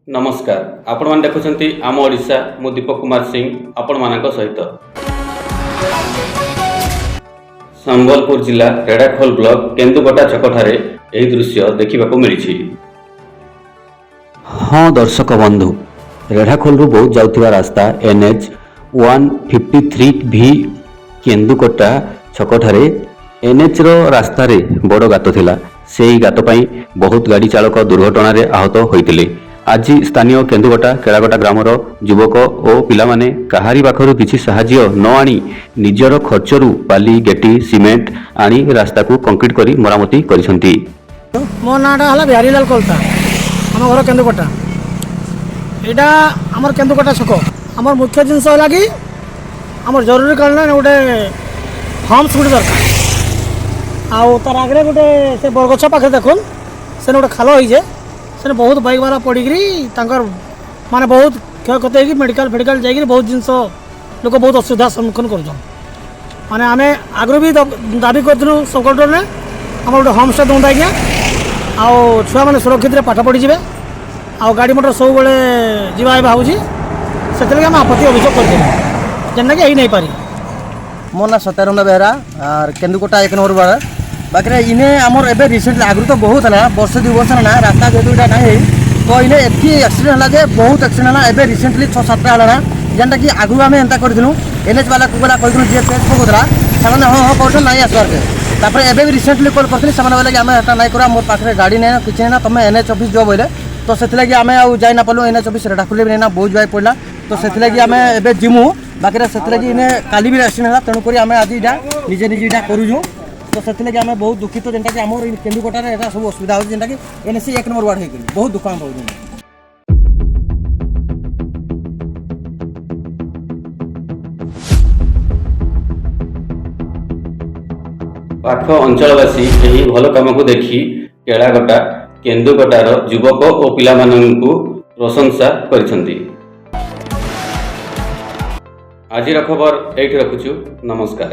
नमस्कार आपण मैंने देखुं आम ओडिशा मु दीपक कुमार सिंह आपण मान सहित संबलपुर जिला रेढ़ाखोल ब्लॉक केन्दुपटा छकठारे यही दृश्य देखा मिली। हाँ दर्शक बंधु, रेढ़ाखोल बहुत जाऊा रास्ता NH 153 भी केन्दुपटा छकठारे NH रो रास्ता रे बड़ गात थिला। सेही गात पई बहुत गाड़ी चालक दुर्घटना रे आहत होइतिले। आज स्थानीय केन्दुपटा केलागटा ग्रामर युवक और पिला माने काहारी पाखरु किछि साहाय्य न आनी निजर खर्चरु बाली गेटी सीमेंट आनी रास्ता को कंक्रीट करी मरामती करिसंती। मो नाटा हला बिहारीलाल कोलता, हम घर केन्दुपटा। एटा हमर केन्दुपटा छक। हमर मुख्य जिनस होला कि हमर जरूरी कालन गोटे हम्स गुटे दरकार। आउ तार आगे गोटे से बरगछ पाखे देखुन से गोटे खाल होइजे से बहुत बाइक वाला पड़िकी माने बहुत क्षयक्षति होगी मेडिकल फेडिकल जाकि बहुत जिनस लोक बहुत असुविधा सम्मुखीन कर माने आम आगु भी दाबी करूँ सब कंट्रोल में आम गोटे होमस्टे दौंदा आज्ञा आउ छुआ मैंने सुरक्षित पाठ पढ़ीजे आ गाड़ी मोटर सब बड़े जावा होगी से आम आपत्ति अभियोग कर जेनटा कि यही नहीं पारी। मो ना सत्यानंद बेहरा और केन्दुपटा 1 नंबर वार्ड बाकी इने आमर एबे रिसेंटली आगु तो बहुत है वर्ष 2 वर्ष ना रास्ता जेहतु यहाँ ना तो इने एति एक्सीडेंट है जे बहुत एक्सीडेंट है। एबे रिसेंटली 6-7 है जेनटा कि आगु आम एंता करूँ NH वाला कुला कहूँ जी पेज पकड़ा से हाँ कहते ना आसवार के एबे भी रिसेंटली कल करें से बोले आम एटा ना करा मोर पाखे गाड़ी नहीं किसी ना तुम NH ऑफिस जो बोले तो से आम आई ना पालू NH ऑफिस रेढ़ाखोल भी ना बहुत जाए पड़ा तो से आम एबे जिमु बाकी से इन्हें काली भी एक्सीडेंट है तेणुक आम आज यहाँ निजे निजे यहाँ करूँ तो से आम बहुत दुखित जेनटा कि आम केन्दुपटार एटा सब असुविधा होती जेनटा कि NH 1 नंबर वार्ड होगी बहुत दुख हम पाऊँ। पाख अंचलवासी यही भल कम को देखी केलागटा केन्दुपटार युवक और पिला माननकु प्रशंसा करिसंती। आजिर खबर एठी रखुछु। नमस्कार।